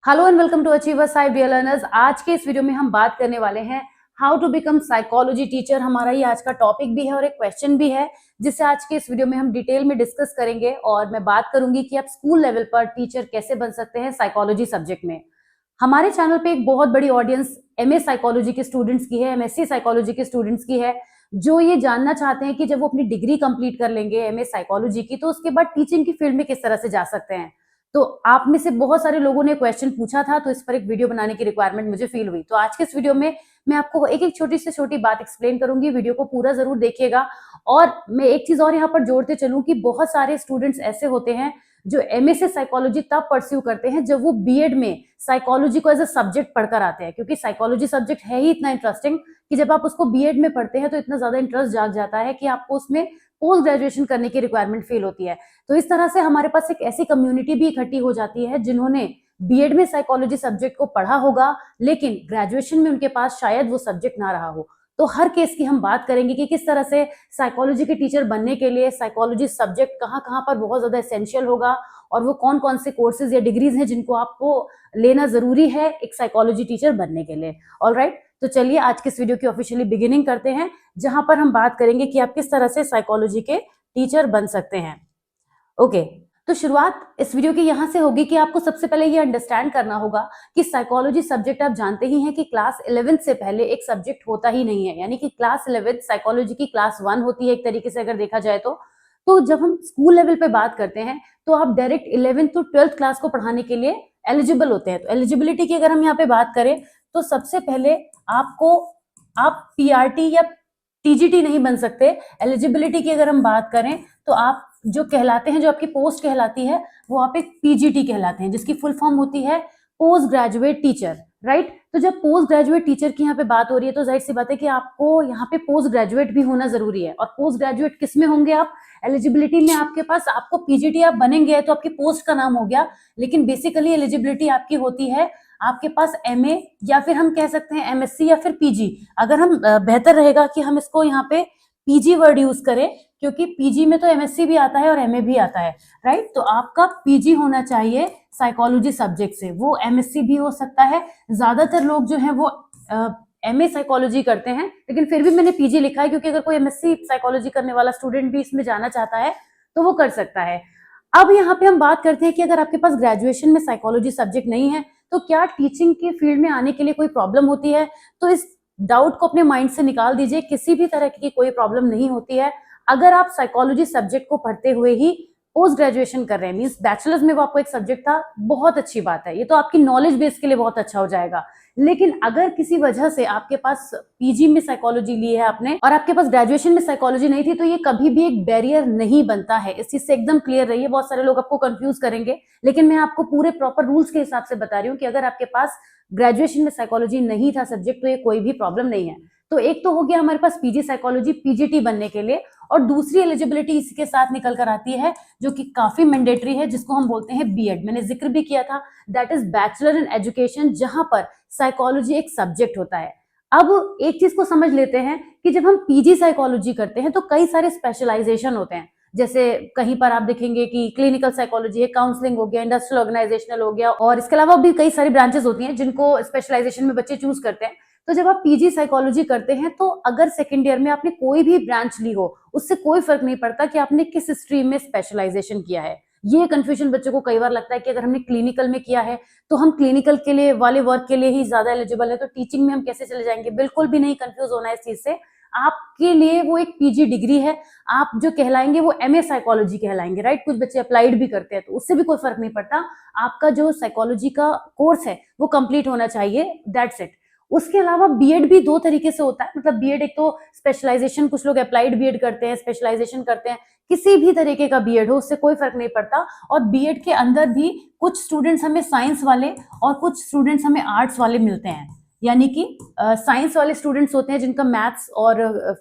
Hello and welcome to achiever side dear learners. आज के इस वीडियो में हम बात करने वाले हैं how to become psychology teacher. हमारा ये आज का टॉपिक भी है और एक क्वेश्चन भी है जिसे आज के इस वीडियो में हम डिटेल में डिस्कस करेंगे और मैं बात करूंगी कि आप स्कूल लेवल पर टीचर कैसे बन सकते हैं साइकोलॉजी सब्जेक्ट में। हमारे चैनल पे एक बहुत बड़ी ऑडियंस एमए साइकोलॉजी के स्टूडेंट्स की है, एमएससी साइकोलॉजी के स्टूडेंट्स की है, जो ये जानना चाहते हैं कि जब वो अपनी डिग्री कंप्लीट कर लेंगे एमए साइकोलॉजी की तो उसके बाद टीचिंग की फील्ड में किस तरह से जा सकते हैं। तो आप में से बहुत सारे लोगों ने क्वेश्चन पूछा था, तो इस पर एक वीडियो बनाने की रिक्वायरमेंट मुझे फील हुई। तो आज के इस वीडियो में मैं आपको एक एक छोटी से छोटी बात एक्सप्लेन करूंगी। वीडियो को पूरा जरूर देखिएगा। और मैं एक चीज और यहाँ पर जोड़ते चलूं कि बहुत सारे स्टूडेंट्स ऐसे होते हैं जो एमए से साइकोलॉजी तब परस्यू करते हैं जब वो बीएड में साइकोलॉजी को एज अ सब्जेक्ट पढ़कर आते हैं, क्योंकि साइकोलॉजी सब्जेक्ट है ही इतना इंटरेस्टिंग कि जब आप उसको बीएड में पढ़ते हैं तो इतना ज्यादा इंटरेस्ट जाग जाता है कि आपको उसमें पोस्ट ग्रेजुएशन करने की रिक्वायरमेंट फील होती है। तो इस तरह से हमारे पास एक ऐसी कम्युनिटी भी इकट्ठी हो जाती है जिन्होंने बीएड में साइकोलॉजी सब्जेक्ट को पढ़ा होगा लेकिन ग्रेजुएशन में उनके पास शायद वो सब्जेक्ट ना रहा हो। तो हर केस की हम बात करेंगे कि किस तरह से साइकोलॉजी के टीचर बनने के लिए साइकोलॉजी सब्जेक्ट कहाँ कहाँ पर बहुत ज्यादा एसेंशियल होगा और वो कौन कौन से कोर्सेज या डिग्रीज हैं जिनको आपको लेना जरूरी है एक साइकोलॉजी टीचर बनने के लिए। ऑलराइट, तो चलिए आज के इस वीडियो की ऑफिशियली बिगिनिंग करते हैं, जहां पर हम बात करेंगे कि आप किस तरह से साइकोलॉजी के टीचर बन सकते हैं। ओके, तो शुरुआत इस वीडियो की यहां से होगी कि आपको सबसे पहले ये अंडरस्टैंड करना होगा कि साइकोलॉजी सब्जेक्ट आप जानते ही हैं कि क्लास 11th से पहले एक सब्जेक्ट होता ही नहीं है, यानी कि क्लास 11th साइकोलॉजी की क्लास 1 होती है एक तरीके से अगर देखा जाए तो जब हम स्कूल लेवल पे बात करते हैं तो आप direct 11th to 12th class को पढ़ाने के लिए एलिजिबल होते हैं। तो एलिजिबिलिटी की अगर हम यहाँ पे बात करें तो सबसे पहले आप पीआरटी या टीजीटी नहीं बन सकते। एलिजिबिलिटी की अगर हम बात करें तो आप जो कहलाते हैं, जो आपकी पोस्ट कहलाती है वो आप एक पीजीटी कहलाते हैं, जिसकी फुल फॉर्म होती है पोस्ट ग्रेजुएट टीचर। राइट, तो जब पोस्ट ग्रेजुएट टीचर की यहाँ पे बात हो रही है तो जाहिर सी बात है कि आपको यहाँ पे पोस्ट ग्रेजुएट भी होना जरूरी है। और पोस्ट ग्रेजुएट किस में होंगे आप? एलिजिबिलिटी में आपके पास, आपको पीजीटी आप बनेंगे तो आपकी पोस्ट का नाम हो गया, लेकिन बेसिकली एलिजिबिलिटी आपकी होती है आपके पास एमए या फिर हम कह सकते हैं एमएससी या फिर पीजी। अगर हम बेहतर रहेगा कि हम इसको यहाँ पे पीजी वर्ड यूज करें, क्योंकि पीजी में तो एमएससी भी आता है और एमए भी आता है। राइट, तो आपका पीजी होना चाहिए साइकोलॉजी सब्जेक्ट से। वो एमएससी भी हो सकता है, ज्यादातर लोग जो है वो एमए साइकोलॉजी करते हैं, लेकिन फिर भी मैंने पीजी लिखा है क्योंकि अगर कोई एमएससी साइकोलॉजी करने वाला स्टूडेंट भी इसमें जाना चाहता है तो वो कर सकता है। अब यहाँ पे हम बात करते हैं कि अगर आपके पास ग्रेजुएशन में साइकोलॉजी सब्जेक्ट नहीं है तो क्या टीचिंग के फील्ड में आने के लिए कोई प्रॉब्लम होती है? तो इस डाउट को अपने माइंड से निकाल दीजिए, किसी भी तरह की कोई प्रॉब्लम नहीं होती है। अगर आप साइकोलॉजी सब्जेक्ट को पढ़ते हुए ही पोस्ट ग्रेजुएशन कर रहे हैं, मींस बैचलर्स में वो आपको एक सब्जेक्ट था, बहुत अच्छी बात है, ये तो आपकी नॉलेज बेस के लिए बहुत अच्छा हो जाएगा। लेकिन अगर किसी वजह से आपके पास पीजी में साइकोलॉजी ली है आपने और आपके पास ग्रेजुएशन में साइकोलॉजी नहीं थी, तो ये कभी भी एक बैरियर नहीं बनता है। इस चीज से एकदम क्लियर रहिए। बहुत सारे लोग आपको कंफ्यूज करेंगे, लेकिन मैं आपको पूरे प्रॉपर रूल्स के हिसाब से बता रही हूँ कि अगर आपके पास ग्रेजुएशन में साइकोलॉजी नहीं था सब्जेक्ट तो ये कोई भी प्रॉब्लम नहीं है। तो एक तो हो गया हमारे पास पीजी साइकोलॉजी पीजीटी बनने के लिए, और दूसरी एलिजिबिलिटी इसके साथ निकल कर आती है जो कि काफी मैंडेटरी है, जिसको हम बोलते हैं बीएड। मैंने जिक्र भी किया था, that is bachelor in education, जहां पर साइकोलॉजी एक सब्जेक्ट होता है। अब एक चीज को समझ लेते हैं कि जब हम पीजी साइकोलॉजी करते हैं तो कई सारे स्पेशलाइजेशन होते हैं। जैसे कहीं पर आप देखेंगे कि क्लिनिकल साइकोलॉजी है, काउंसलिंग हो गया, इंडस्ट्रियल ऑर्गेनाइजेशनल हो गया, और इसके अलावा भी कई सारी ब्रांचेस होती हैं जिनको स्पेशलाइजेशन में बच्चे चूज करते हैं। तो जब आप पीजी साइकोलॉजी करते हैं तो अगर सेकेंड ईयर में आपने कोई भी ब्रांच ली हो, उससे कोई फर्क नहीं पड़ता कि आपने किस स्ट्रीम में स्पेशलाइजेशन किया है। ये कंफ्यूजन बच्चों को कई बार लगता है कि अगर हमने क्लिनिकल में किया है तो हम क्लिनिकल के लिए वाले वर्क के लिए ही ज्यादा एलिजिबल है, तो टीचिंग में हम कैसे चले जाएंगे। बिल्कुल भी नहीं कंफ्यूज होना है इस चीज से। आपके लिए वो एक पीजी डिग्री है, आप जो कहलाएंगे वो एमए साइकोलॉजी कहलाएंगे। राइट, कुछ बच्चे अप्लाइड भी करते हैं तो उससे भी कोई फर्क नहीं पड़ता। आपका जो साइकोलॉजी का कोर्स है वो कंप्लीट होना चाहिए, दैट्स इट। उसके अलावा बीएड भी दो तरीके से होता है, मतलब बीएड एक तो स्पेशलाइजेशन, कुछ लोग अप्लाइड बीएड करते हैं, स्पेशलाइजेशन करते हैं, किसी भी तरीके का बीएड हो उससे कोई फर्क नहीं पड़ता। और बीएड के अंदर भी कुछ स्टूडेंट्स हमें साइंस वाले और कुछ स्टूडेंट्स हमें आर्ट्स वाले मिलते हैं। यानी कि साइंस वाले स्टूडेंट्स होते हैं जिनका मैथ्स और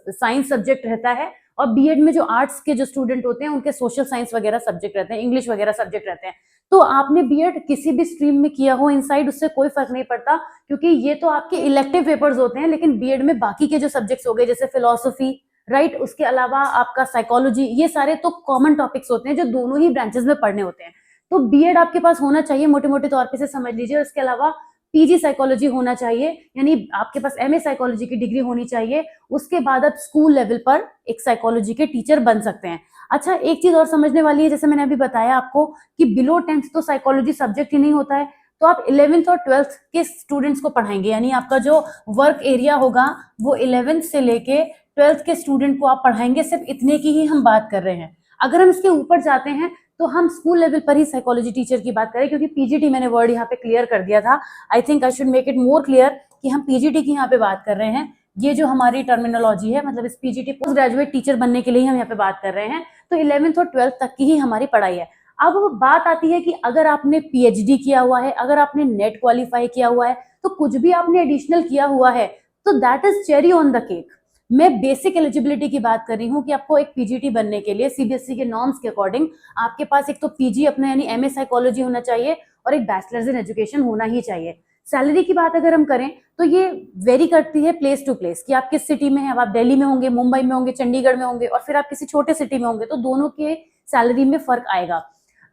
साइंस सब्जेक्ट रहता है, और बीएड में जो आर्ट्स के जो स्टूडेंट होते हैं उनके सोशल साइंस वगैरह सब्जेक्ट रहते हैं, इंग्लिश वगैरह सब्जेक्ट रहते हैं। तो आपने बीएड किसी भी स्ट्रीम में किया हो इनसाइड, उससे कोई फर्क नहीं पड़ता, क्योंकि ये तो आपके इलेक्टिव पेपर्स होते हैं। लेकिन बीएड में बाकी के जो सब्जेक्ट्स हो गए जैसे फिलोसफी, राइट, उसके अलावा आपका साइकोलॉजी, ये सारे तो कॉमन टॉपिक्स होते हैं जो दोनों ही ब्रांचेस में पढ़ने होते हैं। तो बीएड आपके पास होना चाहिए, मोटे मोटे तौर पे से समझ लीजिए। और इसके अलावा पीजी साइकोलॉजी होना चाहिए, यानी आपके पास एमए साइकोलॉजी की डिग्री होनी चाहिए। उसके बाद आप स्कूल लेवल पर एक साइकोलॉजी के टीचर बन सकते हैं। अच्छा, एक चीज और समझने वाली है, जैसे मैंने अभी बताया आपको कि बिलो 10th तो साइकोलॉजी सब्जेक्ट ही नहीं होता है, तो आप 11th और 12th के स्टूडेंट्स को पढ़ाएंगे, यानी आपका जो वर्क एरिया होगा वो 11th से लेके 12th के स्टूडेंट को आप पढ़ाएंगे। सिर्फ इतने की ही हम बात कर रहे हैं। अगर हम इसके ऊपर जाते हैं तो हम स्कूल लेवल पर ही साइकोलॉजी टीचर की बात करें, क्योंकि पीजीटी मैंने वर्ड यहाँ पे क्लियर कर दिया था। I think I should make it more clear कि हम पीजीटी की यहाँ पे बात कर रहे हैं। ये जो हमारी टर्मिनोलॉजी है, मतलब इस पीजीटी पोस्ट ग्रेजुएट टीचर बनने के लिए हम यहाँ पे बात कर रहे हैं। तो 11th और 12th तक की ही हमारी पढ़ाई है। अब बात आती है कि अगर आपने पीएचडी किया हुआ है, अगर आपने नेट क्वालिफाई किया हुआ है, तो कुछ भी आपने एडिशनल किया हुआ है, तो that is cherry on the cake. मैं बेसिक एलिजिबिलिटी की बात कर रही हूँ कि आपको एक पीजीटी बनने के लिए सीबीएसई के नॉर्म्स के अकॉर्डिंग आपके पास एक तो पीजी अपना यानी एमए साइकोलॉजी होना चाहिए और एक बैचलर्स इन एजुकेशन होना ही चाहिए। सैलरी की बात अगर हम करें तो ये वेरी करती है प्लेस टू प्लेस, कि आप किस सिटी में हैं। अब आप दिल्ली में होंगे, मुंबई में होंगे, चंडीगढ़ में होंगे, और फिर आप किसी छोटे सिटी में होंगे, तो दोनों के सैलरी में फर्क आएगा।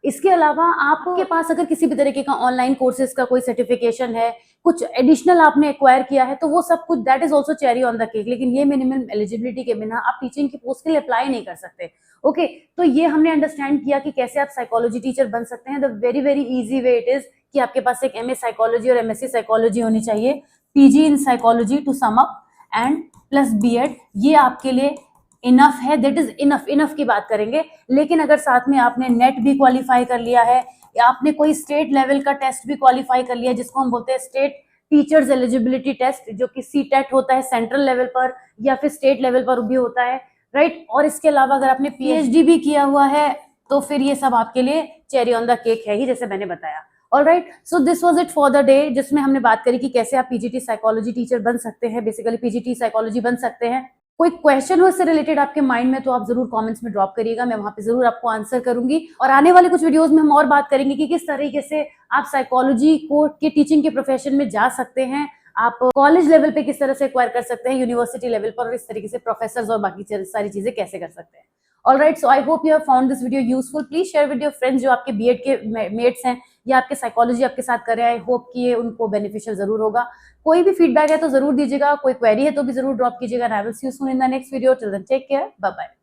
इसके अलावा आपके पास अगर किसी भी तरीके का ऑनलाइन कोर्सेज का कोई सर्टिफिकेशन है, कुछ एडिशनल आपने एक्वायर किया है, तो वो सब कुछ that is also cherry on the cake. लेकिन ये मिनिमम एलिजिबिलिटी के बिना आप टीचिंग की पोस्ट के लिए अप्लाई नहीं कर सकते। ओके, तो ये हमने अंडरस्टैंड किया कि कैसे आप साइकोलॉजी टीचर बन सकते हैं। The very very easy way it is कि आपके पास एक एमए साइकोलॉजी और एमएससी साइकोलॉजी होनी चाहिए, PG in psychology to sum up and plus BEd, ये आपके लिए इनफ है। That is enough. इनफ की बात करेंगे। लेकिन अगर साथ में आपने नेट भी क्वालिफाई कर लिया है, या आपने कोई स्टेट लेवल का टेस्ट भी क्वालिफाई कर लिया है, जिसको हम बोलते हैं स्टेट टीचर्स एलिजिबिलिटी टेस्ट, जो कि सीटेट होता है सेंट्रल लेवल पर या फिर स्टेट लेवल पर भी होता है, राइट। और इसके अलावा अगर आपने पीएचडी भी किया हुआ है, तो फिर ये सब आपके लिए चेरी ऑन द केक है ही, जैसे मैंने बताया। Alright, so this was it for the day, जिसमें हमने बात करी कि कैसे आप पीजीटी साइकोलॉजी टीचर बन सकते हैं, बेसिकली पीजीटी साइकोलॉजी बन सकते हैं। कोई क्वेश्चन हो इससे रिलेटेड आपके माइंड में, तो आप जरूर कमेंट्स में ड्रॉप करिएगा, मैं वहां पे जरूर आपको आंसर करूंगी। और आने वाले कुछ वीडियोस में हम और बात करेंगे कि किस तरीके से आप साइकोलॉजी को के टीचिंग के प्रोफेशन में जा सकते हैं, आप कॉलेज लेवल पे किस तरह से एक्वायर कर सकते हैं, यूनिवर्सिटी लेवल पर, और इस तरीके से प्रोफेसर और बाकी सारी चीजें कैसे कर सकते हैं। Alright, so I hope you have found this video useful. Please share with your friends जो आपके बीएड के मेट्स हैं या आपके साइकोलॉजी आपके साथ कर रहे हैं। आई होप कि ये उनको बेनिफिशियल जरूर होगा। कोई भी फीडबैक है तो जरूर दीजिएगा, कोई क्वेरी है तो भी जरूर ड्रॉप कीजिएगा। I will see you soon in the next video. Till then take care, bye bye.